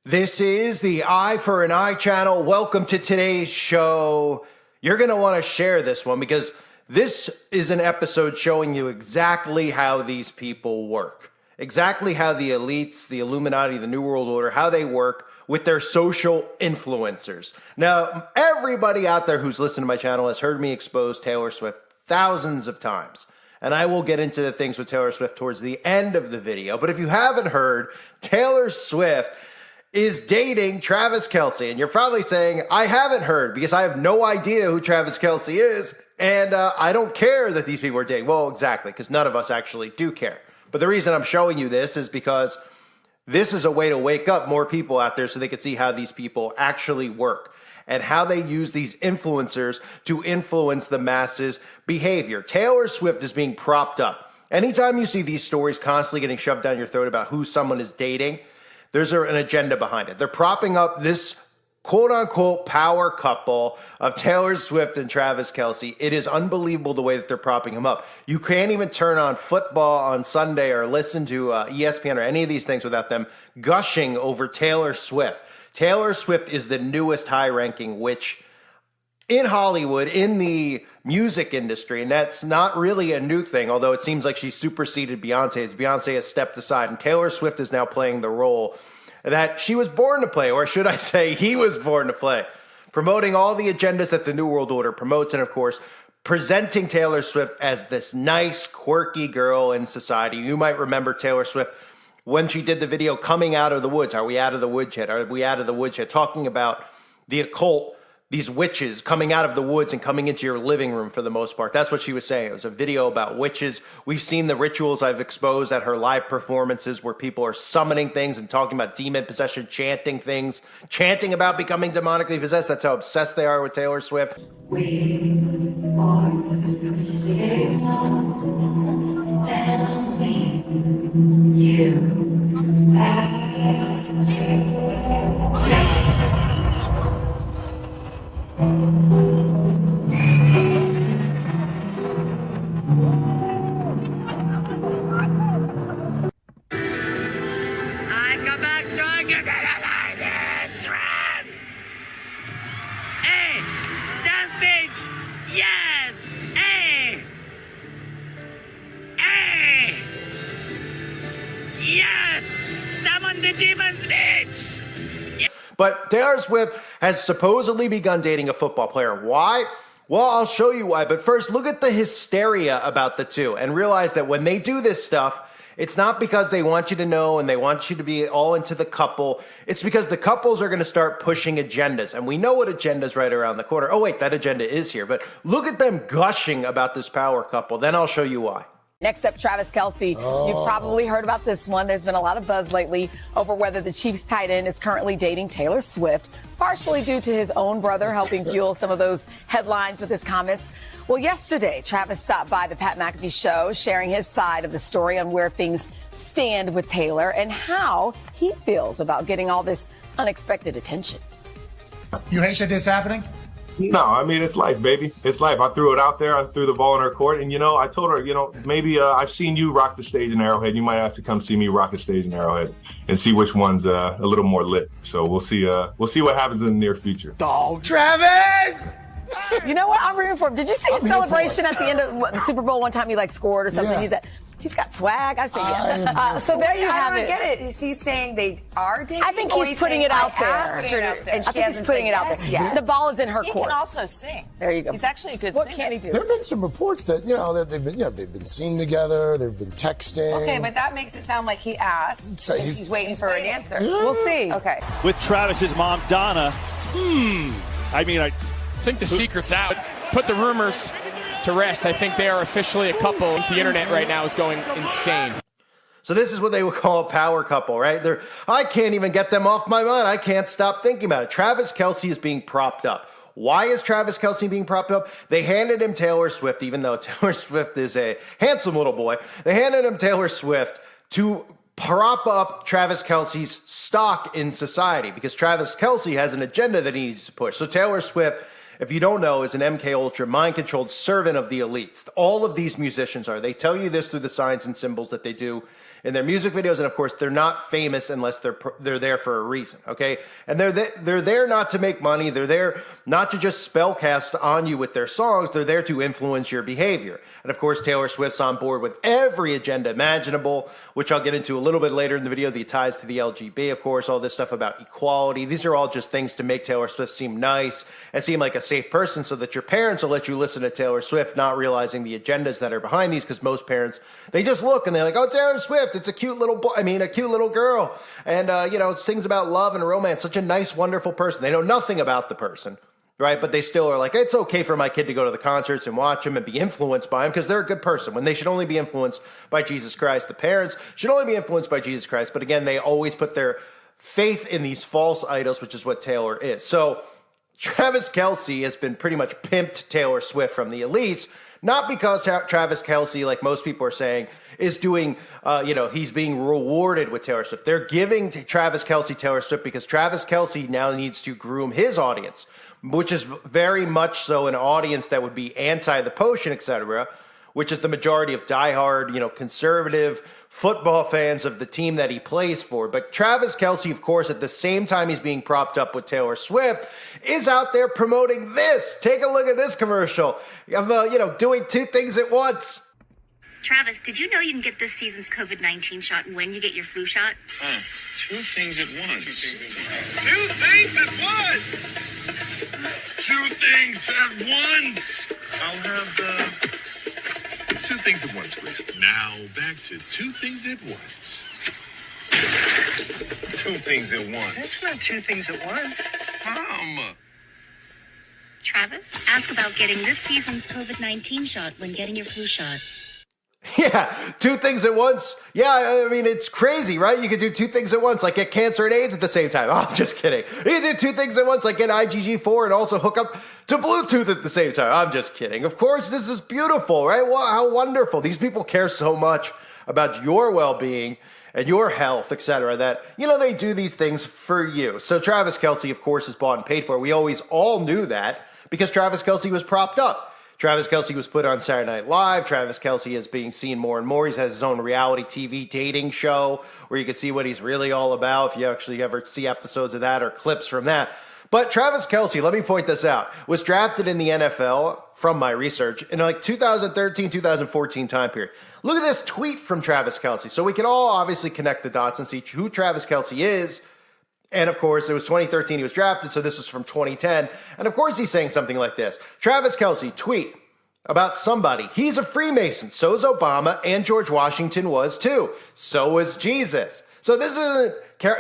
This is the Eye for an Eye channel. Welcome to today's show. You're going to want to share this one because this is an episode showing you exactly how these people work. Exactly how the elites, the Illuminati, the New World Order, how they work with their social influencers. Now, everybody out there who's listened to my channel has heard me expose Taylor Swift thousands of times. And I will get into the things with Taylor Swift towards the end of the video. But if you haven't heard, Taylor Swift is dating Travis Kelce. And you're probably saying, I haven't heard because I have no idea who Travis Kelce is. And I don't care that these people are dating. Well, exactly, because none of us actually do care. But the reason I'm showing you this is because this is a way to wake up more people out there so they can see how these people actually work and how they use these influencers to influence the masses' behavior. Taylor Swift is being propped up. Anytime you see these stories constantly getting shoved down your throat about who someone is dating, there's an agenda behind it. They're propping up this quote-unquote power couple of Taylor Swift and Travis Kelce. It is unbelievable the way that they're propping him up. You can't even turn on football on Sunday or listen to ESPN or any of these things without them gushing over Taylor Swift. Taylor Swift is the newest high-ranking witch in Hollywood, in the music industry, and that's not really a new thing, although it seems like she's superseded Beyonce as Beyonce has stepped aside, and Taylor Swift is now playing the role that she was born to play, or should I say he was born to play, promoting all the agendas that the New World Order promotes, and of course, presenting Taylor Swift as this nice, quirky girl in society. You might remember Taylor Swift when she did the video Coming Out of the Woods. Are we out of the woods yet? Are we out of the woods yet? Talking about the occult, these witches coming out of the woods and coming into your living room for the most part. That's what she was saying. It was a video about witches. We've seen the rituals I've exposed at her live performances where people are summoning things and talking about demon possession, chanting things, chanting about becoming demonically possessed. That's how obsessed they are with Taylor Swift. We want to stay on and meet you after. I come back stronger than I this trend. Hey, dance bitch. Yes. Hey. Hey. Yes. Summon the demons, bitch. But Taylor Swift has supposedly begun dating a football player. Why? Well, I'll show you why. But first, look at the hysteria about the two and realize that when they do this stuff, it's not because they want you to know and they want you to be all into the couple. It's because the couples are going to start pushing agendas. And we know what agenda's right around the corner. Oh, wait, that agenda is here. But look at them gushing about this power couple. Then I'll show you why. Next up, Travis Kelce. You've probably heard about this one. There's been a lot of buzz lately over whether the Chiefs tight end is currently dating Taylor Swift, partially due to his own brother helping fuel some of those headlines with his comments. Well, yesterday, Travis stopped by the Pat McAfee show, sharing his side of the story on where things stand with Taylor and how he feels about getting all this unexpected attention. You hate that this happening? No, I mean, it's life, baby. It's life. I threw it out there. I threw the ball in her court. And, I told her, maybe I've seen you rock the stage in Arrowhead. You might have to come see me rock the stage in Arrowhead and see which one's a little more lit. So we'll see what happens in the near future. Dog. Travis! You know what? I'm rooting for him. Did you see his celebration at the end of the Super Bowl one time he scored or something? Yeah. He's got swag. I say yes. So there you have it. I don't get it. Is he saying they are dating? I think he's putting it out there. And I think he's putting it out there. Yeah. The ball is in her He court. can also sing. There you go. He's actually a good What singer. can he do? There have been some reports that that they've been seen together. They've been texting. Okay, but that makes it sound like he asked. So He's waiting for an answer. We'll see. Okay. With Travis's mom, Donna. I think the secret's out. Put the rumors to rest. I think they are officially a couple. The internet right now is going insane. So this is what they would call a power couple, right? I can't even get them off my mind. I can't stop thinking about it. Travis Kelce is being propped up. Why is Travis Kelce being propped up? They handed him Taylor Swift, even though Taylor Swift is a handsome little boy. They handed him Taylor Swift to prop up Travis Kelce's stock in society because Travis Kelce has an agenda that he needs to push. So Taylor Swift, if you don't know, is an MK Ultra mind-controlled servant of the elites. All of these musicians are. They tell you this through the signs and symbols that they do in their music videos, and of course, they're not famous unless they're there for a reason, okay? And they're there not to make money. They're there not to just spellcast on you with their songs. They're there to influence your behavior. And of course, Taylor Swift's on board with every agenda imaginable, which I'll get into a little bit later in the video. The ties to the LGB, of course, all this stuff about equality. These are all just things to make Taylor Swift seem nice and seem like a safe person, so that your parents will let you listen to Taylor Swift, not realizing the agendas that are behind these, because most parents, they just look and they're like, oh, Taylor Swift, it's a cute little boy, a cute little girl, and sings about love and romance, such a nice, wonderful person. They know nothing about the person, right? But they still are like, it's okay for my kid to go to the concerts and watch him and be influenced by him because they're a good person, when they should only be influenced by Jesus Christ. The parents should only be influenced by Jesus Christ, but again, they always put their faith in these false idols, which is what Taylor is. So Travis Kelce has been pretty much pimped Taylor Swift from the elites, not because Travis Kelce, like most people are saying, is doing, he's being rewarded with Taylor Swift. They're giving Travis Kelce Taylor Swift because Travis Kelce now needs to groom his audience, which is very much so an audience that would be anti the potion, etc., which is the majority of diehard, conservative football fans of the team that he plays for. But Travis Kelce, of course, at the same time he's being propped up with Taylor Swift, is out there promoting this. Take a look at this commercial of, doing two things at once. Travis, did you know you can get this season's COVID-19 shot when you get your flu shot? Two things at once. Two things at once! Two things at once! I'll have two things at once, please. Now, back to two things at once. Two things at once. That's not two things at once. Mom! Travis, ask about getting this season's COVID-19 shot when getting your flu shot. Yeah, two things at once. Yeah, it's crazy, right? You could do two things at once, like get cancer and AIDS at the same time. Oh, I'm just kidding. You can do two things at once, like get IgG4 and also hook up to Bluetooth at the same time. I'm just kidding. Of course, this is beautiful, right? Wow, how wonderful. These people care so much about your well-being and your health, etc., that, they do these things for you. So Travis Kelce, of course, is bought and paid for. We always all knew that because Travis Kelce was propped up. Travis Kelce was put on Saturday Night Live. Travis Kelce is being seen more and more. He has his own reality TV dating show where you can see what he's really all about if you actually ever see episodes of that or clips from that. But Travis Kelce, let me point this out, was drafted in the NFL, from my research, in 2013, 2014 time period. Look at this tweet from Travis Kelce. So we can all obviously connect the dots and see who Travis Kelce is. And of course, it was 2013 he was drafted, so this was from 2010. And of course, he's saying something like this. Travis Kelce, tweet about somebody. He's a Freemason. So is Obama, and George Washington was too. So was Jesus. So this isn't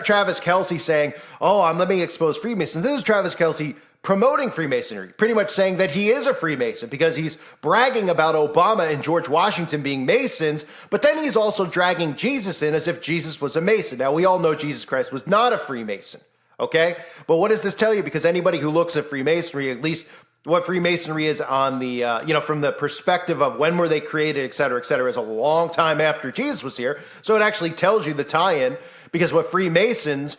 Travis Kelce saying, let me expose Freemasons. This is Travis Kelce promoting Freemasonry, pretty much saying that he is a Freemason because he's bragging about Obama and George Washington being Masons, but then he's also dragging Jesus in as if Jesus was a Mason. Now, we all know Jesus Christ was not a Freemason, okay? But what does this tell you? Because anybody who looks at Freemasonry, at least what Freemasonry is on the, from the perspective of when were they created, et cetera, is a long time after Jesus was here. So it actually tells you the tie-in, because what Freemasons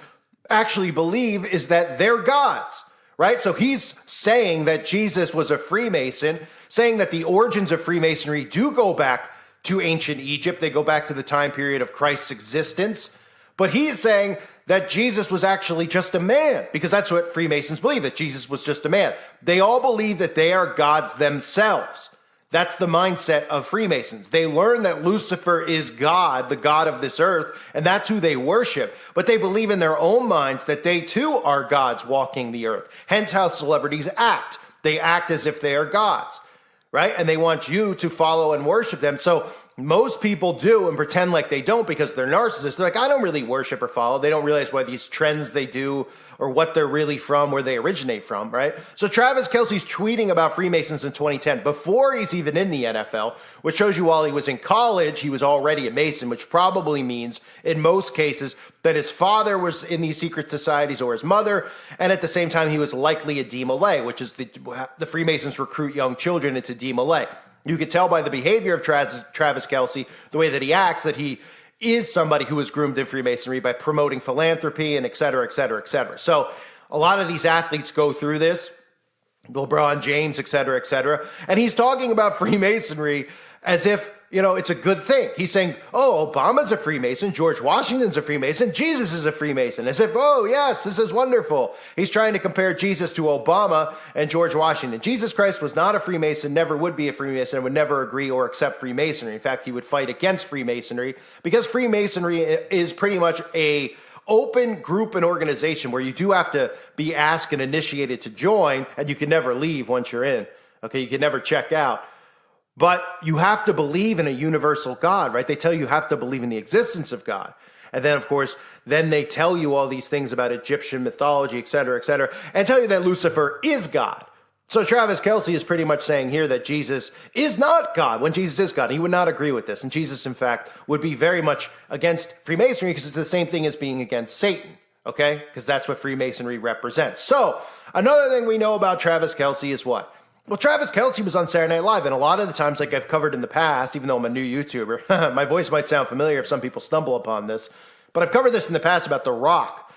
actually believe is that they're gods. Right? So he's saying that Jesus was a Freemason, saying that the origins of Freemasonry do go back to ancient Egypt. They go back to the time period of Christ's existence. But he's saying that Jesus was actually just a man, because that's what Freemasons believe, that Jesus was just a man. They all believe that they are gods themselves. That's the mindset of Freemasons. They learn that Lucifer is God, the God of this earth, and that's who they worship. But they believe in their own minds that they too are gods walking the earth. Hence how celebrities act. They act as if they are gods, right? And they want you to follow and worship them. So most people do and pretend like they don't because they're narcissists. They're like, I don't really worship or follow. They don't realize why these trends they do or what they're really from, where they originate from, right? So Travis Kelce's tweeting about Freemasons in 2010, before he's even in the NFL, which shows you while he was in college, he was already a Mason, which probably means, in most cases, that his father was in these secret societies or his mother, and at the same time, he was likely a DeMolay, which is the Freemasons recruit young children into DeMolay. You could tell by the behavior of Travis Kelce, the way that he acts, that he is somebody who was groomed in Freemasonry by promoting philanthropy and et cetera, et cetera, et cetera. So a lot of these athletes go through this, LeBron James, et cetera, and he's talking about Freemasonry as if it's a good thing. He's saying, oh, Obama's a Freemason, George Washington's a Freemason, Jesus is a Freemason. As if, oh, yes, this is wonderful. He's trying to compare Jesus to Obama and George Washington. Jesus Christ was not a Freemason, never would be a Freemason, would never agree or accept Freemasonry. In fact, he would fight against Freemasonry because Freemasonry is pretty much a open group and organization where you do have to be asked and initiated to join, and you can never leave once you're in. Okay, you can never check out. But you have to believe in a universal God, right? They tell you have to believe in the existence of God. And then, of course, then they tell you all these things about Egyptian mythology, et cetera, and tell you that Lucifer is God. So Travis Kelce is pretty much saying here that Jesus is not God when Jesus is God. He would not agree with this. And Jesus, in fact, would be very much against Freemasonry because it's the same thing as being against Satan, okay? Because that's what Freemasonry represents. So another thing we know about Travis Kelce is what? Well, Travis Kelce was on Saturday Night Live, and a lot of the times, like I've covered in the past, even though I'm a new YouTuber, my voice might sound familiar if some people stumble upon this, but I've covered this in the past about The Rock.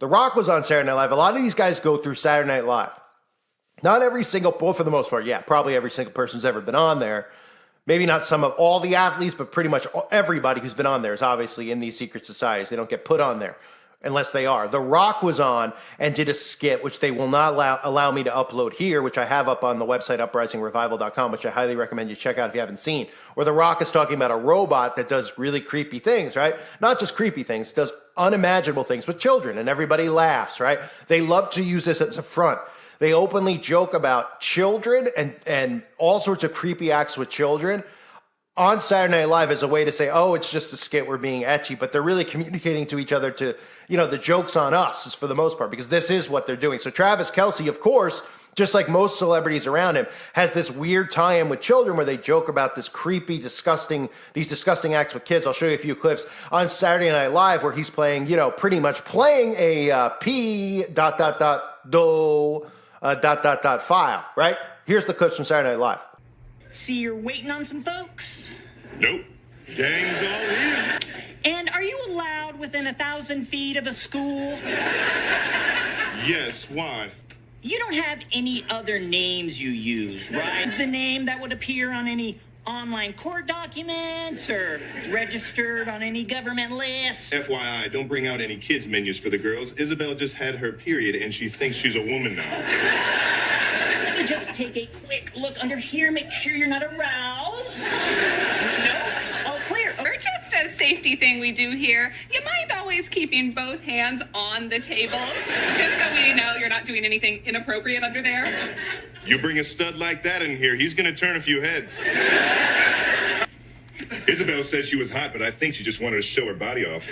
The Rock was on Saturday Night Live. A lot of these guys go through Saturday Night Live. Not every single, well, for the most part, yeah, probably every single person who's ever been on there. Maybe not some of all the athletes, but pretty much everybody who's been on there is obviously in these secret societies. They don't get put on there unless they are. The Rock was on and did a skit, which they will not allow me to upload here, which I have up on the website, uprisingrevival.com, which I highly recommend you check out if you haven't seen, where The Rock is talking about a robot that does really creepy things, right? Not just creepy things, it does unimaginable things with children, and everybody laughs, right? They love to use this as a front. They openly joke about children and all sorts of creepy acts with children on Saturday Night Live as a way to say, oh, it's just a skit, we're being etchy, but they're really communicating to each other to, the joke's on us is for the most part, because this is what they're doing. So Travis Kelce, of course, just like most celebrities around him, has this weird tie-in with children where they joke about this creepy, disgusting acts with kids. I'll show you a few clips on Saturday Night Live where he's playing, pretty much playing a file, right? Here's the clips from Saturday Night Live. See, you're waiting on some folks? Nope. Gang's all here. And are you allowed within 1,000 feet of a school? Yes, why? You don't have any other names you use, right? Is the name that would appear on any online court documents or registered on any government list? FYI, don't bring out any kids' menus for the girls. Isabel just had her period and she thinks she's a woman now. Let me just take a quick look under here, make sure you're not aroused. No? All clear. We're just a safety thing we do here. You mind always keeping both hands on the table, just so we know you're not doing anything inappropriate under there? You bring a stud like that in here, he's gonna turn a few heads. Isabel said she was hot, but I think she just wanted to show her body off.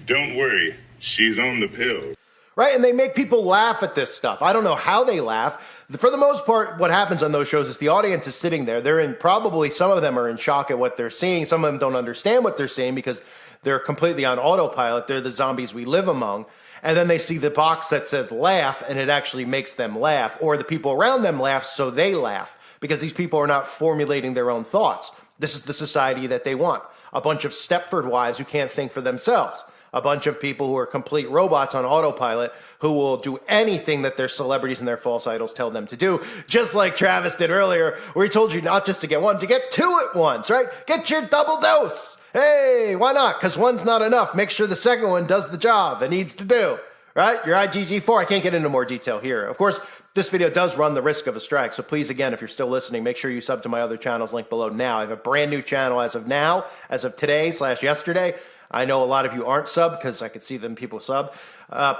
Don't worry, she's on the pill. Right, and they make people laugh at this stuff. I don't know how they laugh. For the most part, what happens on those shows is the audience is sitting there. Probably some of them are in shock at what they're seeing. Some of them don't understand what they're seeing because they're completely on autopilot. They're the zombies we live among. And then they see the box that says laugh, and it actually makes them laugh. Or the people around them laugh, so they laugh. Because these people are not formulating their own thoughts. This is the society that they want. A bunch of Stepford wives who can't think for themselves. A bunch of people who are complete robots on autopilot who will do anything that their celebrities and their false idols tell them to do. Just like Travis did earlier, where he told you not just to get one, to get two at once, right? Get your double dose. Hey, why not? Because one's not enough. Make sure the second one does the job it needs to do, right? Your IgG4. I can't get into more detail here. Of course, this video does run the risk of a strike. So please, again, if you're still listening, make sure you sub to my other channels linked below now. I have a brand new channel as of now, as of today/yesterday. I know a lot of you aren't sub because I could see them people sub.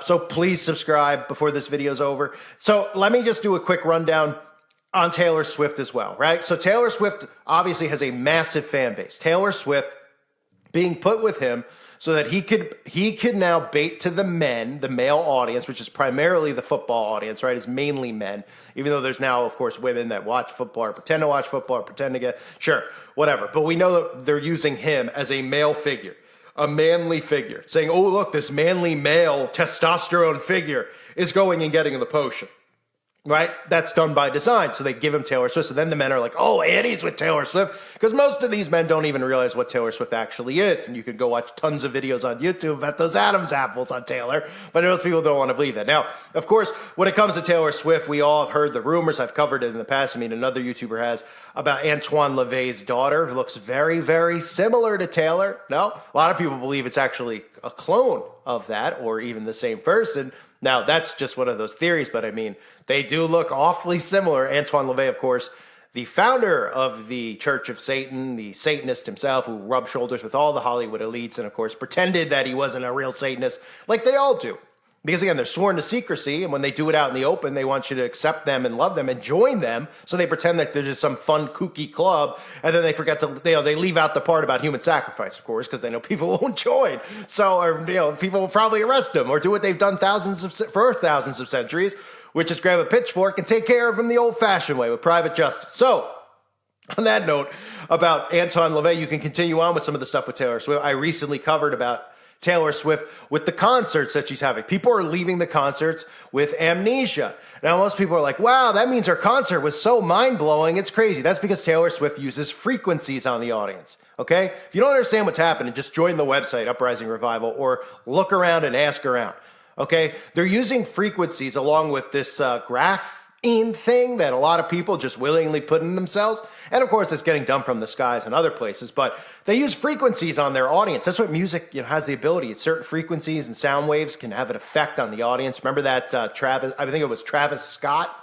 So please subscribe before this video is over. So let me just do a quick rundown on Taylor Swift as well, right? So Taylor Swift obviously has a massive fan base. Taylor Swift being put with him so that he could now bait to the men, the male audience, which is primarily the football audience, right? It's mainly men, even though there's now, of course, women that watch football or pretend to watch football or pretend to get, sure, whatever. But we know that they're using him as a male figure. A manly figure, saying, oh, look, this manly male testosterone figure is going and getting the potion, right? That's done by design. So they give him Taylor Swift. So then the men are like, oh, Annie's with Taylor Swift. Because most of these men don't even realize what Taylor Swift actually is. And you could go watch tons of videos on YouTube about those Adam's apples on Taylor. But most people don't want to believe that. Now, of course, when it comes to Taylor Swift, we all have heard the rumors. I've covered it in the past. I mean, another YouTuber has. about Antoine LaVey's daughter, who looks very, very similar to Taylor. No, a lot of people believe it's actually a clone of that or even the same person. Now, that's just one of those theories, but I mean, they do look awfully similar. Antoine LaVey, of course, the founder of the Church of Satan, the Satanist himself, who rubbed shoulders with all the Hollywood elites and, of course, pretended that he wasn't a real Satanist, like they all do. Because, again, they're sworn to secrecy, and when they do it out in the open, they want you to accept them and love them and join them, so they pretend that they're just some fun, kooky club, and then they forget to, they leave out the part about human sacrifice, of course, because they know people won't join. So, or, people will probably arrest them or do what they've done for thousands of centuries, which is grab a pitchfork and take care of them the old-fashioned way with private justice. So, on that note about Antoine LaVey, you can continue on with some of the stuff with Taylor Swift. I recently covered about Taylor Swift with the concerts that she's having. People are leaving the concerts with amnesia. Now, most people are like, wow, that means her concert was so mind-blowing, it's crazy. That's because Taylor Swift uses frequencies on the audience, okay? If you don't understand what's happening, just join the website, Uprising Revival, or look around and ask around, okay? They're using frequencies along with this graphene thing that a lot of people just willingly put in themselves. And, of course, it's getting done from the skies and other places, but they use frequencies on their audience. That's what music has the ability. Certain frequencies and sound waves can have an effect on the audience. Remember that Travis, I think it was Travis Scott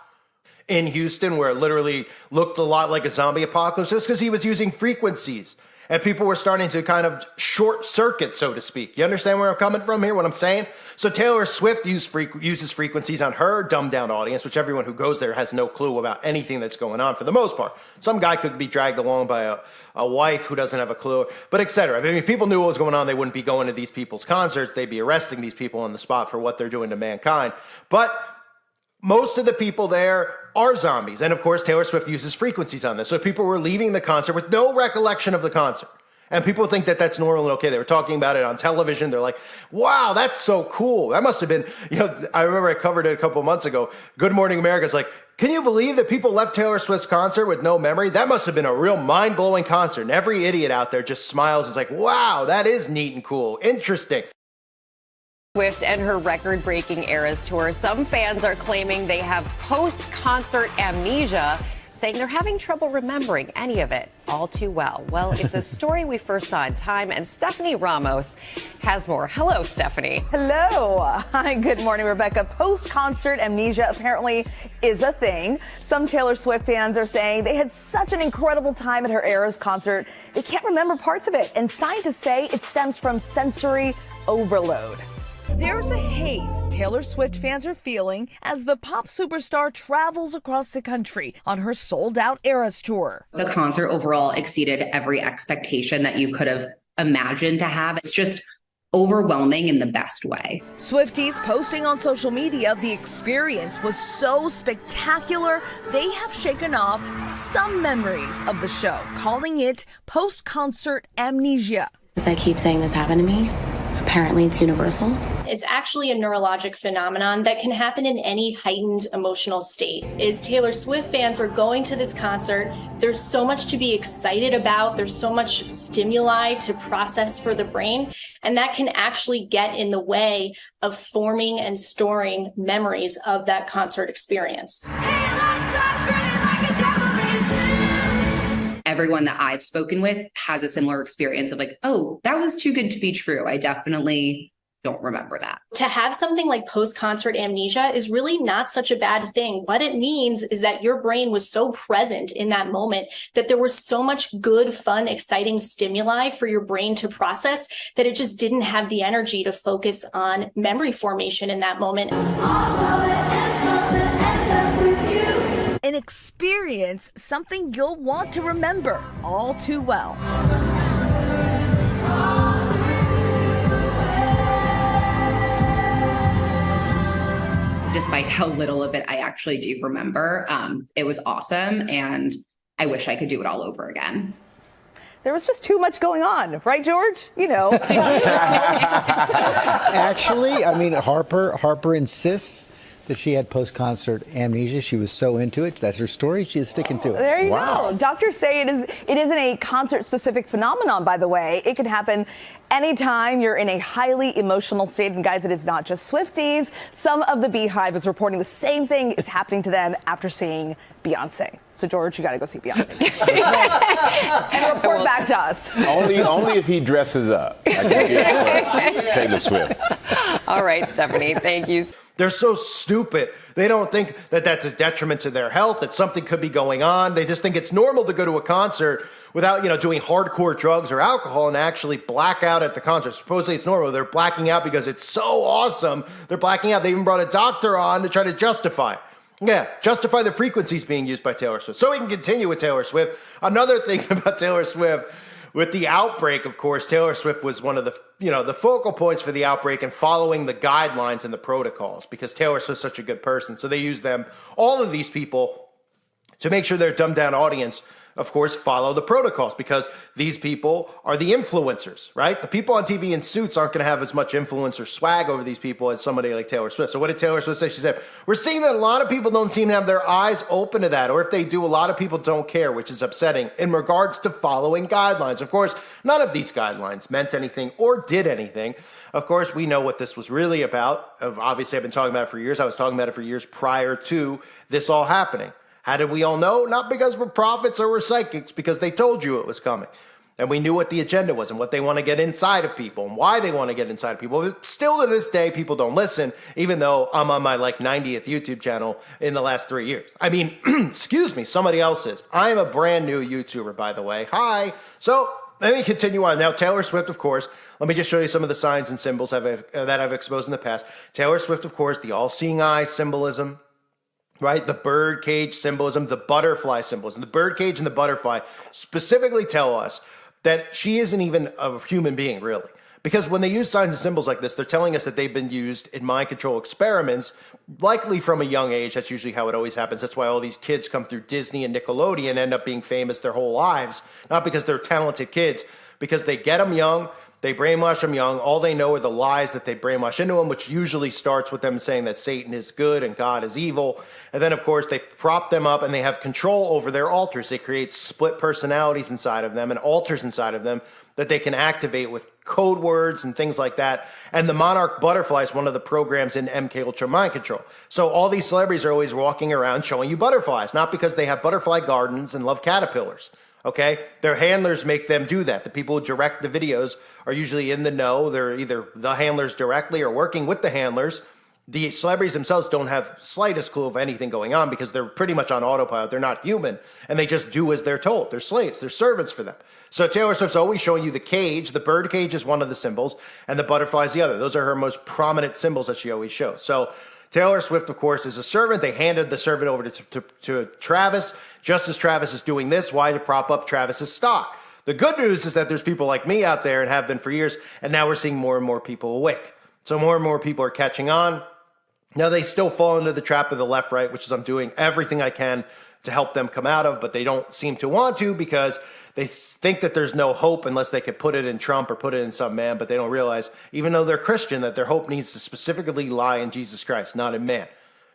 in Houston, where it literally looked a lot like a zombie apocalypse, just because he was using frequencies. And people were starting to kind of short circuit, so to speak. You understand where I'm coming from here, what I'm saying? So Taylor Swift uses frequencies on her dumbed-down audience, which everyone who goes there has no clue about anything that's going on for the most part. Some guy could be dragged along by a wife who doesn't have a clue, but et cetera. I mean, if people knew what was going on, they wouldn't be going to these people's concerts. They'd be arresting these people on the spot for what they're doing to mankind. But most of the people there are zombies. And of course, Taylor Swift uses frequencies on this. So people were leaving the concert with no recollection of the concert. And people think that that's normal and okay. They were talking about it on television. They're like, wow, that's so cool. That must have been, I remember I covered it a couple months ago. Good Morning America's like, can you believe that people left Taylor Swift's concert with no memory? That must have been a real mind-blowing concert. And every idiot out there just smiles and is like, wow, that is neat and cool. Interesting. Swift and her record-breaking Eras tour. Some fans are claiming they have post-concert amnesia, saying they're having trouble remembering any of it all too well. Well, it's a story we first saw in Time, and Stephanie Ramos has more. Hello, Stephanie. Hello. Hi, good morning, Rebecca. Post-concert amnesia apparently is a thing. Some Taylor Swift fans are saying they had such an incredible time at her Eras concert, they can't remember parts of it. And scientists say it stems from sensory overload. There's a haze Taylor Swift fans are feeling as the pop superstar travels across the country on her sold-out Eras tour. The concert overall exceeded every expectation that you could have imagined to have. It's just overwhelming in the best way. Swifties posting on social media the experience was so spectacular, they have shaken off some memories of the show, calling it post-concert amnesia. As I keep saying this happened to me, apparently it's universal. It's actually a neurologic phenomenon that can happen in any heightened emotional state. As Taylor Swift fans are going to this concert, there's so much to be excited about. There's so much stimuli to process for the brain, and that can actually get in the way of forming and storing memories of that concert experience. Everyone that I've spoken with has a similar experience of like, oh, that was too good to be true. I definitely don't remember that. To have something like post-concert amnesia is really not such a bad thing. What it means is that your brain was so present in that moment that there was so much good, fun, exciting stimuli for your brain to process that it just didn't have the energy to focus on memory formation in that moment. An experience, something you'll want to remember all too well. Despite how little of it I actually do remember, it was awesome, and I wish I could do it all over again. There was just too much going on, right, George? You know. Actually, I mean, Harper insists that she had post-concert amnesia. She was so into it. That's her story. She is sticking to it. There you go. Doctors say it isn't a concert-specific phenomenon, by the way. It can happen anytime you're in a highly emotional state. And guys, it is not just Swifties. Some of the Beehive is reporting the same thing is happening to them after seeing Beyonce. So, George, you got to go see Beyonce. And report back to us. Only if he dresses up. I can get Taylor Swift. All right, Stephanie, thank you. They're so stupid. They don't think that that's a detriment to their health, that something could be going on. They just think it's normal to go to a concert without, doing hardcore drugs or alcohol and actually black out at the concert. Supposedly it's normal. They're blacking out because it's so awesome. They're blacking out. They even brought a doctor on to try to justify it. Yeah, justify the frequencies being used by Taylor Swift. So we can continue with Taylor Swift. Another thing about Taylor Swift, with the outbreak, of course, Taylor Swift was one of the focal points for the outbreak and following the guidelines and the protocols because Taylor Swift's such a good person. So they use them, all of these people, to make sure their dumbed down audience, of course, follow the protocols because these people are the influencers, right? The people on TV in suits aren't going to have as much influence or swag over these people as somebody like Taylor Swift. So what did Taylor Swift say? She said, we're seeing that a lot of people don't seem to have their eyes open to that. Or if they do, a lot of people don't care, which is upsetting in regards to following guidelines. Of course, none of these guidelines meant anything or did anything. Of course, we know what this was really about. Obviously, I've been talking about it for years. I was talking about it for years prior to this all happening. How did we all know? Not because we're prophets or we're psychics, because they told you it was coming. And we knew what the agenda was and what they want to get inside of people and why they want to get inside of people. But still to this day, people don't listen, even though I'm on my 90th YouTube channel in the last 3 years. I mean, excuse me, somebody else is. I'm a brand new YouTuber, by the way. Hi. So let me continue on. Now, Taylor Swift, of course, let me just show you some of the signs and symbols that I've exposed in the past. Taylor Swift, of course, the all-seeing eye symbolism. Right? The bird cage symbolism, the butterfly symbolism. The bird cage and the butterfly specifically tell us that she isn't even a human being, really. Because when they use signs and symbols like this, they're telling us that they've been used in mind control experiments, likely from a young age. That's usually how it always happens. That's why all these kids come through Disney and Nickelodeon and end up being famous their whole lives. Not because they're talented kids, because they get them young. They brainwash them young. All they know are the lies that they brainwash into them, which usually starts with them saying that Satan is good and God is evil. And then, of course, they prop them up and they have control over their altars. They create split personalities inside of them and altars inside of them that they can activate with code words and things like that. And the Monarch Butterfly is one of the programs in MK Ultra Mind Control. So all these celebrities are always walking around showing you butterflies, not because they have butterfly gardens and love caterpillars. Okay? Their handlers make them do that. The people who direct the videos are usually in the know. They're either the handlers directly or working with the handlers. The celebrities themselves don't have slightest clue of anything going on because they're pretty much on autopilot. They're not human, and they just do as they're told. They're slaves. They're servants for them. So Taylor Swift's always showing you the cage. The bird cage is one of the symbols, and the butterfly is the other. Those are her most prominent symbols that she always shows. So Taylor Swift, of course, is a servant. They handed the servant over to Travis. Just as Travis is doing this, why? To prop up Travis's stock. The good news is that there's people like me out there and have been for years, and now we're seeing more and more people awake. So more and more people are catching on. Now, they still fall into the trap of the left-right, which is I'm doing everything I can to help them come out of, but they don't seem to want to because they think that there's no hope unless they could put it in Trump or put it in some man, but they don't realize, even though they're Christian, that their hope needs to specifically lie in Jesus Christ, not in man.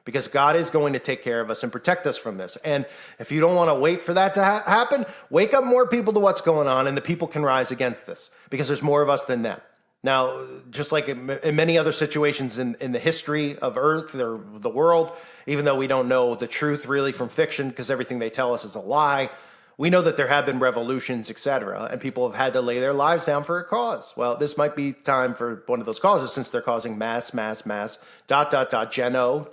Because God is going to take care of us and protect us from this. And if you don't want to wait for that to happen, wake up more people to what's going on, and the people can rise against this because there's more of us than them. Now, just like in many other situations in the history of Earth or the world, even though we don't know the truth really from fiction because everything they tell us is a lie, we know that there have been revolutions, etc., and people have had to lay their lives down for a cause. Well, this might be time for one of those causes since they're causing mass, Gen-O,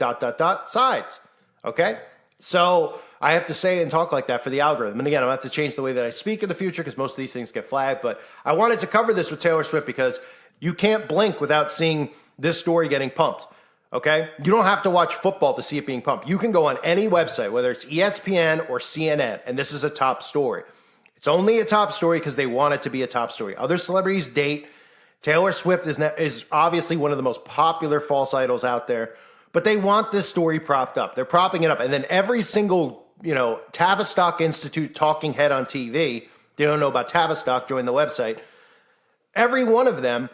sides. Okay? So I have to say and talk like that for the algorithm. And again, I'm going to have to change the way that I speak in the future because most of these things get flagged. But I wanted to cover this with Taylor Swift because you can't blink without seeing this story getting pumped. Okay? You don't have to watch football to see it being pumped. You can go on any website, whether it's ESPN or CNN, and this is a top story. It's only a top story because they want it to be a top story. Other celebrities date. Taylor Swift is obviously one of the most popular false idols out there, but they want this story propped up. They're propping it up. And then every single, Tavistock Institute talking head on TV, they don't know about Tavistock, join the website. Every one of them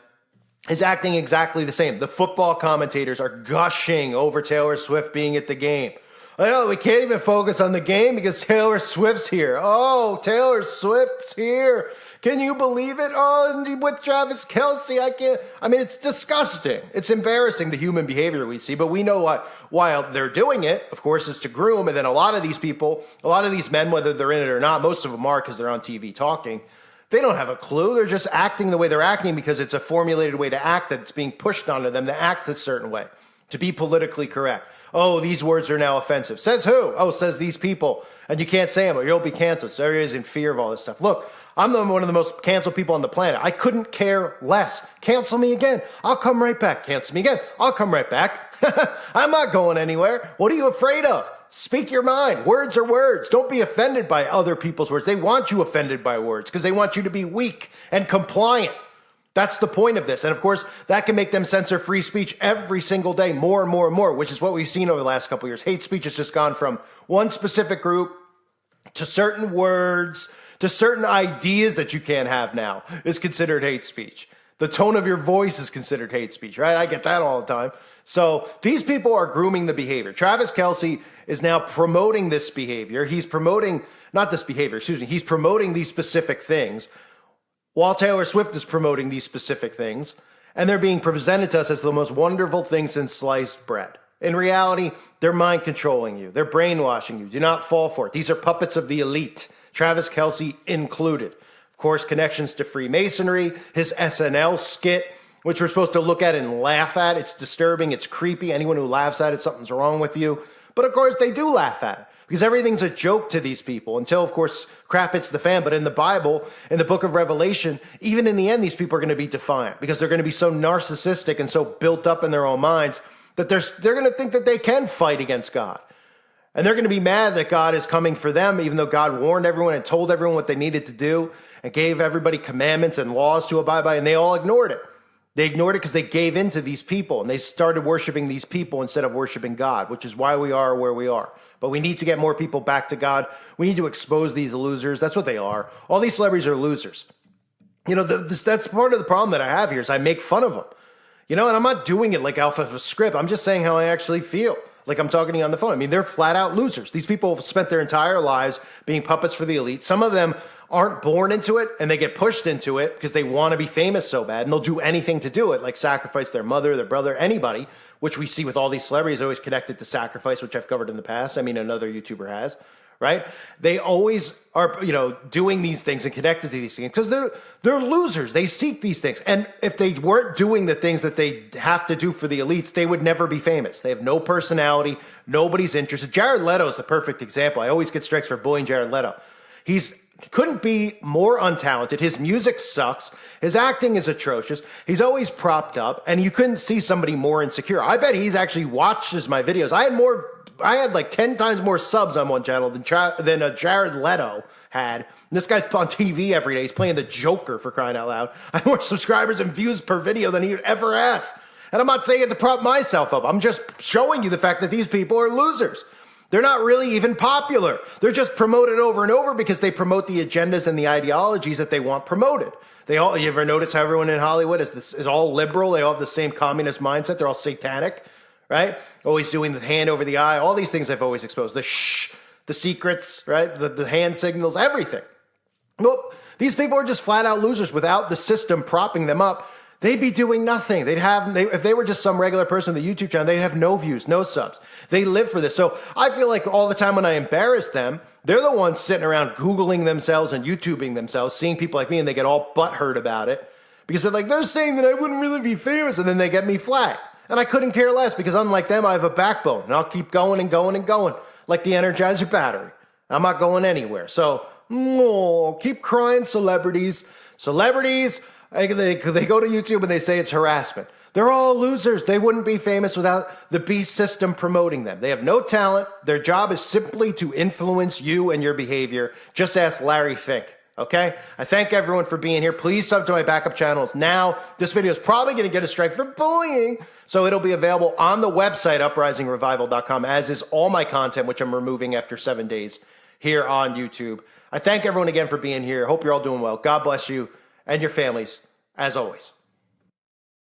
is acting exactly the same. The football commentators are gushing over Taylor Swift being at the game. Oh, we can't even focus on the game because Taylor Swift's here. Oh, Taylor Swift's here. Can you believe it? Oh, and with Travis Kelce, I can't. I mean, it's disgusting. It's embarrassing, the human behavior we see, but we know why they're doing it, of course, is to groom. And then a lot of these people, a lot of these men, whether they're in it or not, most of them are because they're on TV talking. They don't have a clue. They're just acting the way they're acting because it's a formulated way to act that's being pushed onto them to act a certain way, to be politically correct. Oh, these words are now offensive. Says who? Oh, says these people. And you can't say them or you'll be canceled. So everybody's in fear of all this stuff. Look, I'm one of the most canceled people on the planet. I couldn't care less. Cancel me again. I'll come right back. Cancel me again. I'll come right back. I'm not going anywhere. What are you afraid of? Speak your mind. Words are words. Don't be offended by other people's words. They want you offended by words because they want you to be weak and compliant. That's the point of this. And of course, that can make them censor free speech every single day, more and more and more, which is what we've seen over the last couple of years. Hate speech has just gone from one specific group to certain words, to certain ideas that you can't have now is considered hate speech. The tone of your voice is considered hate speech, right? I get that all the time. So these people are grooming the behavior. Travis Kelce is now promoting this behavior. He's promoting, not this behavior, excuse me, he's promoting these specific things while Taylor Swift is promoting these specific things. And they're being presented to us as the most wonderful thing since sliced bread. In reality, they're mind controlling you. They're brainwashing you. Do not fall for it. These are puppets of the elite, Travis Kelce included. Of course, connections to Freemasonry, his SNL skit, which we're supposed to look at and laugh at. It's disturbing. It's creepy. Anyone who laughs at it, something's wrong with you. But of course, they do laugh at it because everything's a joke to these people until, of course, crap hits the fan. But in the Bible, in the book of Revelation, even in the end, these people are going to be defiant because they're going to be so narcissistic and so built up in their own minds that they're going to think that they can fight against God. And they're going to be mad that God is coming for them, even though God warned everyone and told everyone what they needed to do and gave everybody commandments and laws to abide by, and they all ignored it. They ignored it because they gave in to these people and they started worshiping these people instead of worshiping God, which is why we are where we are. But we need to get more people back to God. We need to expose these losers. That's what they are. All these celebrities are losers. You know, that's part of the problem that I have here is I make fun of them. You know, and I'm not doing it like off of a script. I'm just saying how I actually feel. Like I'm talking to you on the phone. I mean, they're flat out losers. These people have spent their entire lives being puppets for the elite. Some of them aren't born into it and they get pushed into it because they want to be famous so bad and they'll do anything to do it, like sacrifice their mother, their brother, anybody, which we see with all these celebrities always connected to sacrifice, which I've covered in the past. I mean, another YouTuber has, right? They always are, you know, doing these things and connected to these things because they're losers. They seek these things. And if they weren't doing the things that they have to do for the elites, they would never be famous. They have no personality. Nobody's interested. Jared Leto is the perfect example. I always get strikes for bullying Jared Leto. He couldn't be more untalented. His music sucks. His acting is atrocious. He's always propped up, and you couldn't see somebody more insecure. I bet he's actually watches my videos. I had like 10 times more subs on one channel than Jared Leto had. And this guy's on TV every day. He's playing the Joker, for crying out loud. I have more subscribers and views per video than he'd ever have. And I'm not saying it to prop myself up. I'm just showing you the fact that these people are losers. They're not really even popular. They're just promoted over and over because they promote the agendas and the ideologies that they want promoted. You ever notice how everyone in Hollywood is all liberal? They all have the same communist mindset. They're all satanic, right? Always doing the hand over the eye. All these things I've always exposed. The shh, the secrets, right? The hand signals, everything. Well, these people are just flat out losers without the system propping them up. They'd be doing nothing. If they were just some regular person on the YouTube channel, they'd have no views, no subs. They live for this. So I feel like all the time when I embarrass them, they're the ones sitting around Googling themselves and YouTubing themselves, seeing people like me, and they get all butthurt about it because they're like, they're saying that I wouldn't really be famous, and then they get me flagged. And I couldn't care less because unlike them, I have a backbone, and I'll keep going and going and going like the Energizer battery. I'm not going anywhere. So keep crying, celebrities. Celebrities, they go to YouTube and they say it's harassment. They're all losers. They wouldn't be famous without the beast system promoting them. They have no talent. Their job is simply to influence you and your behavior. Just ask Larry Fink, okay? I thank everyone for being here. Please sub to my backup channels now. This video is probably going to get a strike for bullying, so it'll be available on the website, uprisingrevival.com, as is all my content, which I'm removing after 7 days here on YouTube. I thank everyone again for being here. Hope you're all doing well. God bless you and your families, as always.